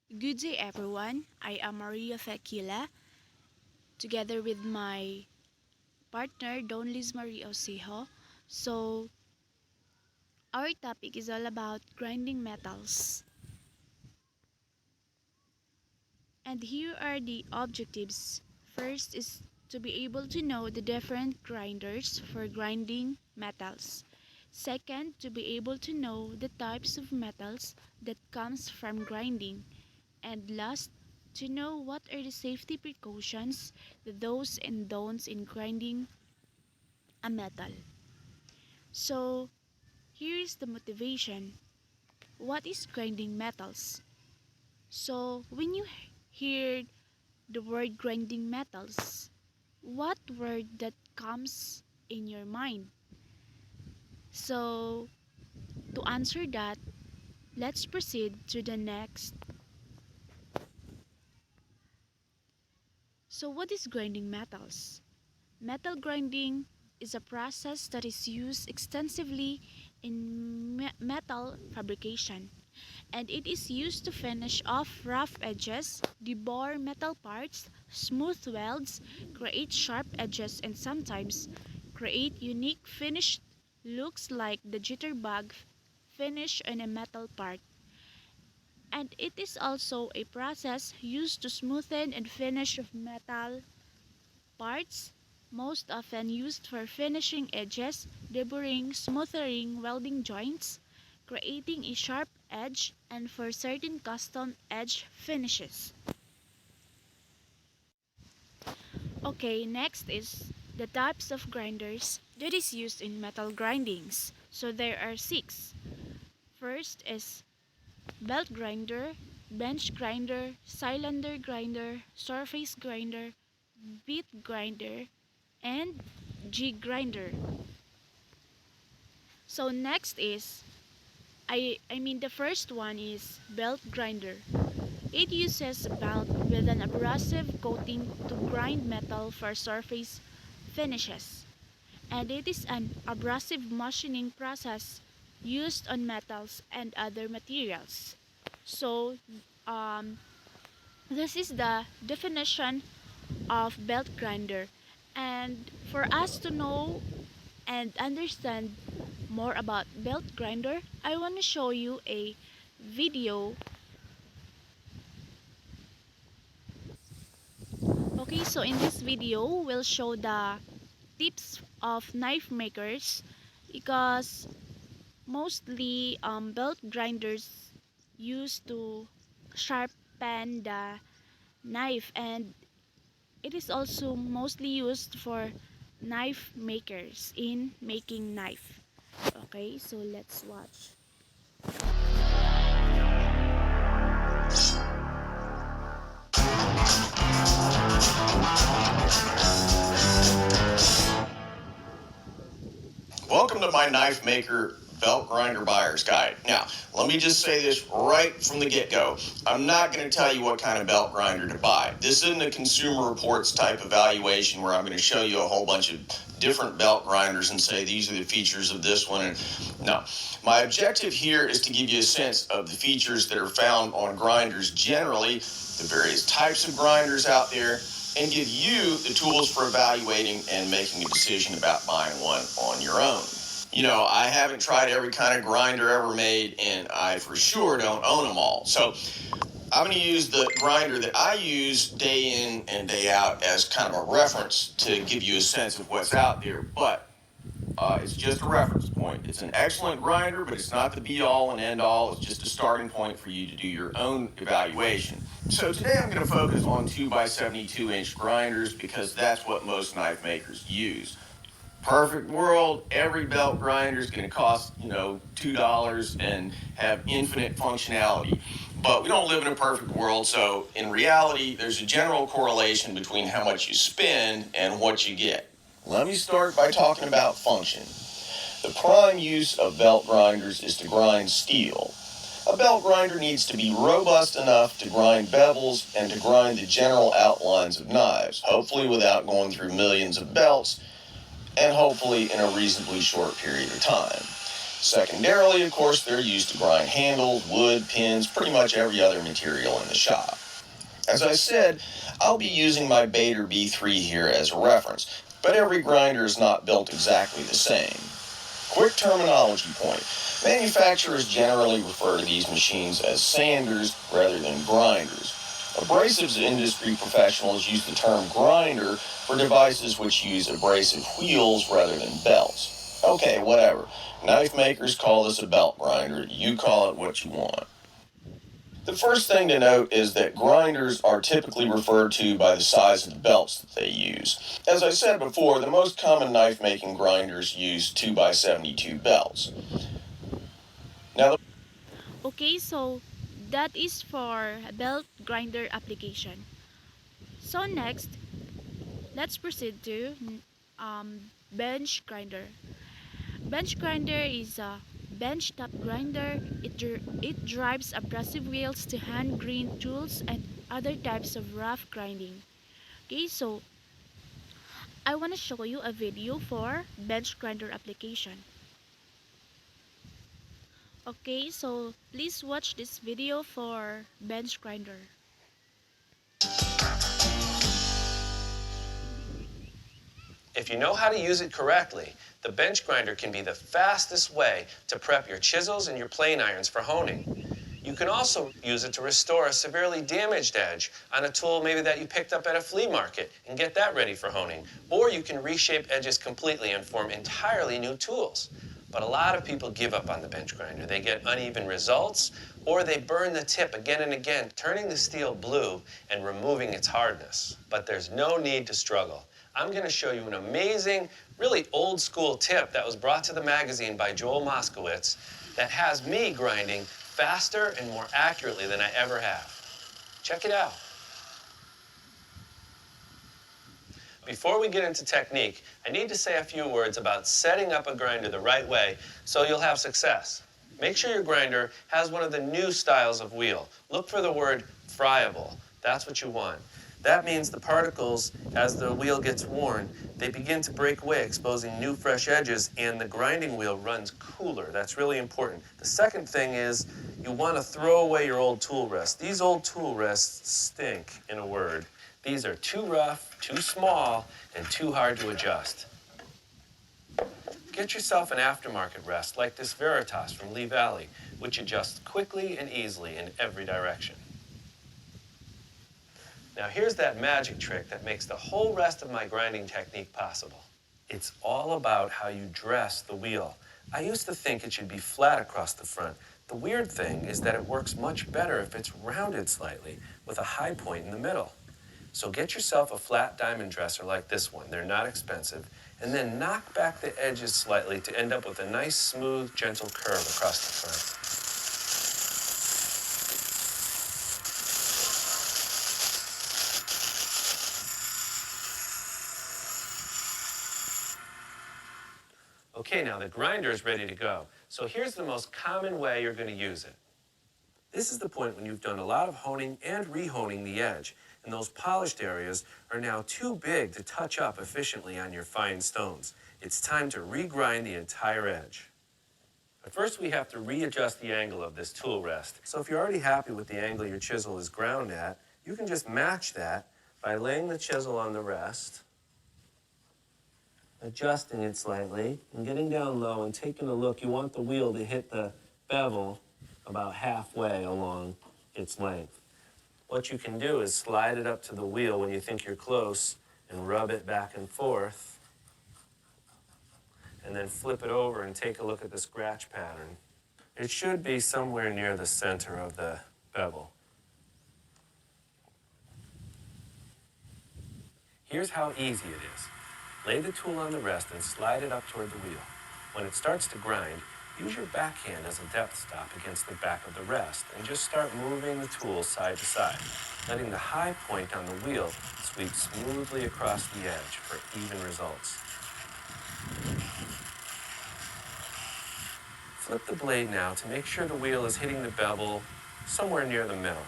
Good day, everyone. I am Maria Fekila, together with my partner, Don Liz Marie Osejo. So, our topic is all about grinding metals. And here are the objectives. First is to be able to know the different grinders for grinding metals. Second, to be able to know the types of metals that comes from grinding. And last, to know what are the safety precautions, the do's and don'ts in grinding a metal. So, here is the motivation. What is grinding metals? So, when you hear the word grinding metals, what word that comes in your mind? So, to answer that, let's proceed to the next. So, what is grinding metals? Metal grinding is a process that is used extensively in metal fabrication, and it is used to finish off rough edges, deburr metal parts, smooth welds, create sharp edges, and sometimes create unique finished looks like the jitterbug finish on a metal part. And it is also a process used to smoothen and finish metal parts, most often used for finishing edges, deburring, smoothing welding joints, creating a sharp edge, and for certain custom edge finishes. Okay, next is the types of grinders that is used in metal grindings. So there are six. First is belt grinder, bench grinder, cylinder grinder, surface grinder, bit grinder, and jig grinder. So next is the first one is belt grinder. It uses a belt with an abrasive coating to grind metal for surface finishes. And it is an abrasive machining process used on metals and other materials. So um, this is the definition of belt grinder. And for us to know and understand more about belt grinder, I want to show you a video. Okay, so in this video, we'll show the tips of knife makers because mostly belt grinders used to sharpen the knife, and it is also mostly used for knife makers in making knife. Okay, so let's watch. Welcome to my knife maker belt grinder buyer's guide. Now, let me just say this right from the get-go. I'm not going to tell you what kind of belt grinder to buy. This isn't a Consumer Reports type evaluation where I'm going to show you a whole bunch of different belt grinders and say these are the features of this one. No, my objective here is to give you a sense of the features that are found on grinders generally, the various types of grinders out there, and give you the tools for evaluating and making a decision about buying one on your own. You know, I haven't tried every kind of grinder ever made, and I for sure don't own them all. So I'm going to use the grinder that I use day in and day out as kind of a reference to give you a sense of what's out there. But it's just a reference point. It's an excellent grinder, but it's not the be-all and end-all. It's just a starting point for you to do your own evaluation. So today I'm going to focus on 2x72-inch grinders because that's what most knife makers use. Perfect world, every belt grinder is going to cost, $2 and have infinite functionality. But we don't live in a perfect world, so in reality, there's a general correlation between how much you spend and what you get. Let me start by talking about function. The prime use of belt grinders is to grind steel. A belt grinder needs to be robust enough to grind bevels and to grind the general outlines of knives, hopefully without going through millions of belts, and hopefully in a reasonably short period of time. Secondarily, of course, they're used to grind handles, wood, pins, pretty much every other material in the shop. As I said, I'll be using my Bader B3 here as a reference, but every grinder is not built exactly the same. Quick terminology point. Manufacturers generally refer to these machines as sanders rather than grinders. Abrasives industry professionals use the term grinder for devices which use abrasive wheels rather than belts. Okay, whatever. Knife makers call this a belt grinder. You call it what you want. The first thing to note is that grinders are typically referred to by the size of the belts that they use. As I said before, the most common knife making grinders use 2x72 belts. Now, Okay, so that is for belt grinder application. So next, let's proceed to bench grinder. Bench grinder is a bench top grinder. It drives abrasive wheels to hand green tools and other types of rough grinding. Okay, so I want to show you a video for bench grinder application. Okay, so please watch this video for bench grinder. If you know how to use it correctly, the bench grinder can be the fastest way to prep your chisels and your plane irons for honing. You can also use it to restore a severely damaged edge on a tool maybe that you picked up at a flea market and get that ready for honing. Or you can reshape edges completely and form entirely new tools. But a lot of people give up on the bench grinder. They get uneven results, or they burn the tip again and again, turning the steel blue and removing its hardness. But there's no need to struggle. I'm going to show you an amazing, really old school tip that was brought to the magazine by Joel Moskowitz that has me grinding faster and more accurately than I ever have. Check it out. Before we get into technique, I need to say a few words about setting up a grinder the right way so you'll have success. Make sure your grinder has one of the new styles of wheel. Look for the word friable. That's what you want. That means the particles, as the wheel gets worn, they begin to break away, exposing new fresh edges, and the grinding wheel runs cooler. That's really important. The second thing is you want to throw away your old tool rests. These old tool rests stink, in a word. These are too rough, too small, and too hard to adjust. Get yourself an aftermarket rest like this Veritas from Lee Valley, which adjusts quickly and easily in every direction. Now here's that magic trick that makes the whole rest of my grinding technique possible. It's all about how you dress the wheel. I used to think it should be flat across the front. The weird thing is that it works much better if it's rounded slightly with a high point in the middle. So get yourself a flat diamond dresser like this one. They're not expensive. And then knock back the edges slightly to end up with a nice, smooth, gentle curve across the front. Okay, now the grinder is ready to go. So here's the most common way you're going to use it. This is the point when you've done a lot of honing and rehoning the edge, and those polished areas are now too big to touch up efficiently on your fine stones. It's time to regrind the entire edge. But first we have to readjust the angle of this tool rest. So if you're already happy with the angle your chisel is ground at, you can just match that by laying the chisel on the rest, adjusting it slightly, and getting down low and taking a look. You want the wheel to hit the bevel about halfway along its length. What you can do is slide it up to the wheel when you think you're close and rub it back and forth, and then flip it over and take a look at the scratch pattern. It should be somewhere near the center of the bevel. Here's how easy it is. Lay the tool on the rest and slide it up toward the wheel. When it starts to grind, use your backhand as a depth stop against the back of the rest and just start moving the tool side to side, letting the high point on the wheel sweep smoothly across the edge for even results. Flip the blade now to make sure the wheel is hitting the bevel somewhere near the middle.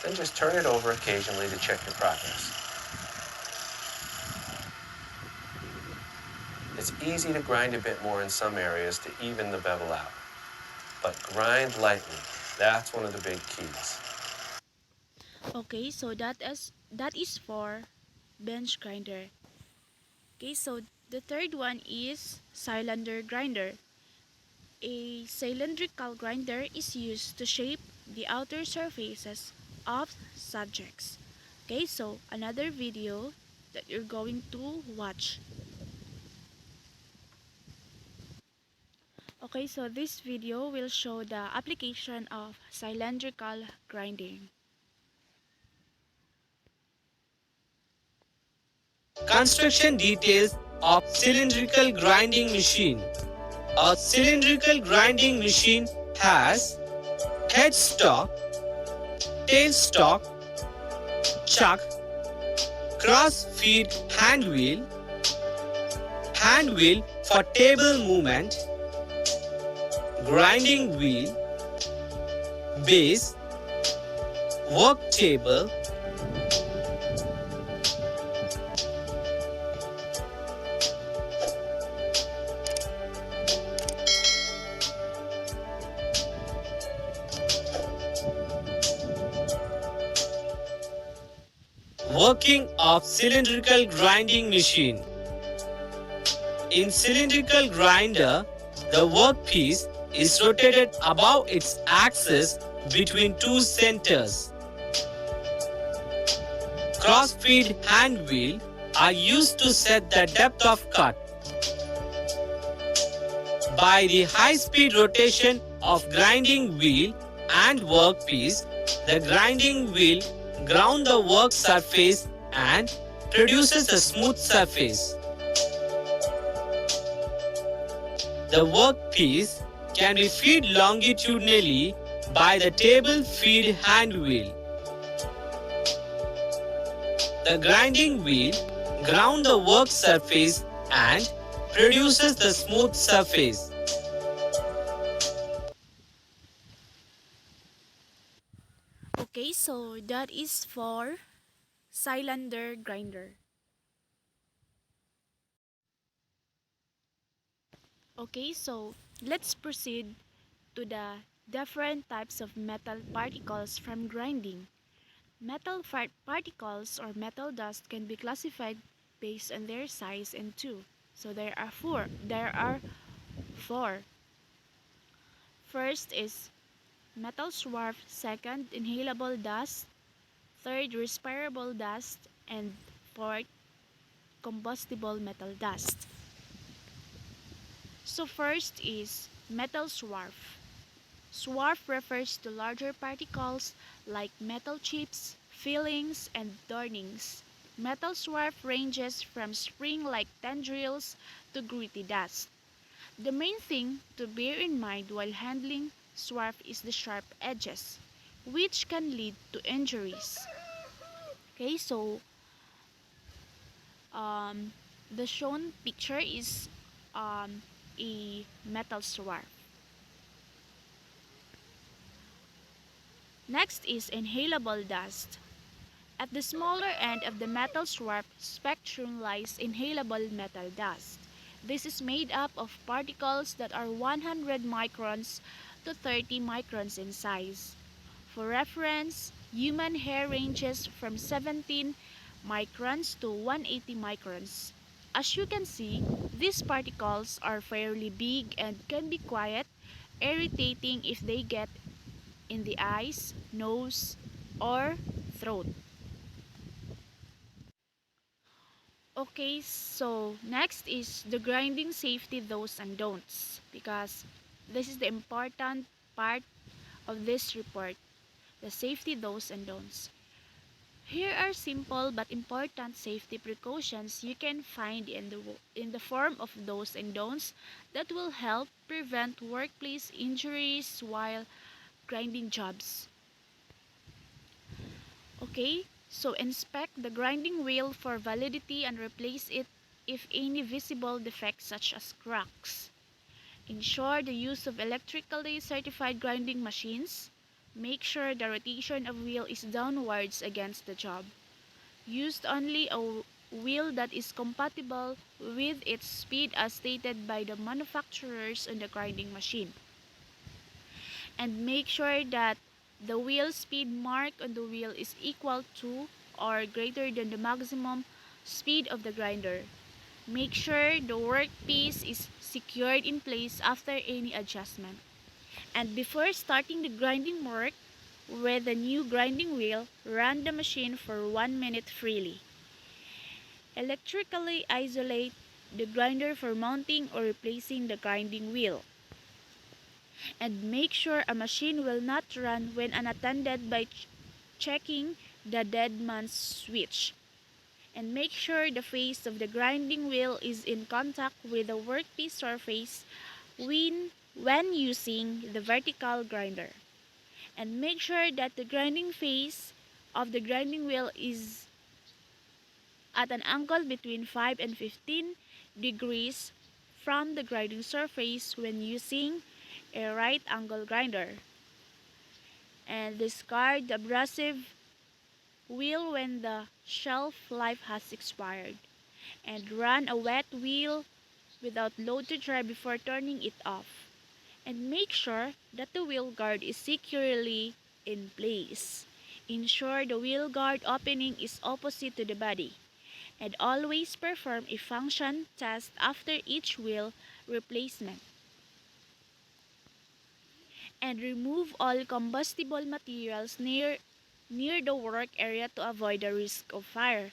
Then just turn it over occasionally to check your progress. It's easy to grind a bit more in some areas to even the bevel out. But grind lightly. That's one of the big keys. Okay, so that is for bench grinder. Okay, so the third one is cylinder grinder. A cylindrical grinder is used to shape the outer surfaces of subjects. Okay, so another video that you're going to watch. Okay, so this video will show the application of cylindrical grinding. Construction details of cylindrical grinding machine. A cylindrical grinding machine has headstock, tailstock, chuck, cross-feed hand wheel for table movement, grinding wheel, base, work table, working of cylindrical grinding machine. In cylindrical grinder, the workpiece is rotated above its axis between two centers. Cross-feed hand wheel are used to set the depth of cut. By the high-speed rotation of grinding wheel and workpiece, the grinding wheel ground the work surface and produces a smooth surface. The workpiece can be fed longitudinally by the table feed hand wheel. The grinding wheel ground the work surface and produces the smooth surface. Okay, so that is for cylinder grinder. Okay, so let's proceed to the different types of metal particles from grinding. Metal particles or metal dust can be classified based on their size and two. So there are four. First is metal swarf, second inhalable dust, third respirable dust, and fourth combustible metal dust. So first is metal swarf. Swarf refers to larger particles like metal chips, fillings, and darnings. Metal swarf ranges from spring-like tendrils to gritty dust. The main thing to bear in mind while handling swarf is the sharp edges, which can lead to injuries. Okay, so the shown picture is a metal swarf. Next is inhalable dust. At the smaller end of the metal swarf spectrum lies inhalable metal dust. This is made up of particles that are 100 microns to 30 microns in size. For reference, human hair ranges from 17 microns to 180 microns. As you can see, these particles are fairly big and can be quite irritating if they get in the eyes, nose, or throat. Okay, so next is the grinding safety do's and don'ts, because this is the important part of this report, the safety do's and don'ts. Here are simple but important safety precautions you can find in the form of do's and don'ts that will help prevent workplace injuries while grinding jobs. Okay, so inspect the grinding wheel for validity and replace it if any visible defects such as cracks. Ensure the use of electrically certified grinding machines. Make sure the rotation of wheel is downwards against the job. Use only a wheel that is compatible with its speed as stated by the manufacturers on the grinding machine. And make sure that the wheel speed mark on the wheel is equal to or greater than the maximum speed of the grinder. Make sure the workpiece is secured in place after any adjustment. And before starting the grinding work with the new grinding wheel, run the machine for 1 minute freely. Electrically isolate the grinder for mounting or replacing the grinding wheel. And make sure a machine will not run when unattended by checking the dead man's switch. And make sure the face of the grinding wheel is in contact with the workpiece surface when using the vertical grinder. And make sure that the grinding face of the grinding wheel is at an angle between 5 and 15 degrees from the grinding surface when using a right angle grinder. And discard the abrasive wheel when the shelf life has expired. And run a wet wheel without load to dry before turning it off. And make sure that the wheel guard is securely in place. Ensure the wheel guard opening is opposite to the body. And always perform a function test after each wheel replacement. And remove all combustible materials near the work area to avoid the risk of fire.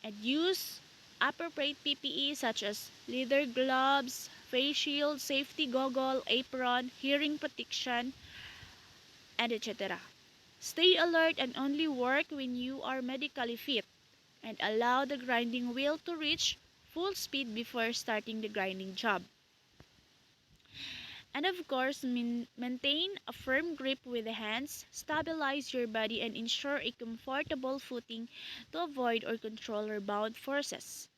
And use appropriate PPE such as leather gloves, face shield, safety goggle, apron, hearing protection, and etc. Stay alert and only work when you are medically fit, and allow the grinding wheel to reach full speed before starting the grinding job. And of course, maintain a firm grip with the hands, stabilize your body, and ensure a comfortable footing to avoid or control rebound forces.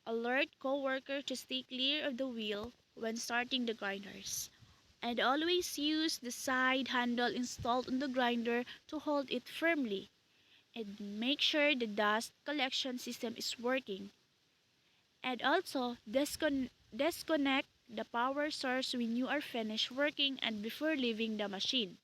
Alert co-worker to stay clear of the wheel when starting the grinders. And always use the side handle installed on the grinder to hold it firmly. And make sure the dust collection system is working. And also, disconnect the power source when you are finished working and before leaving the machine.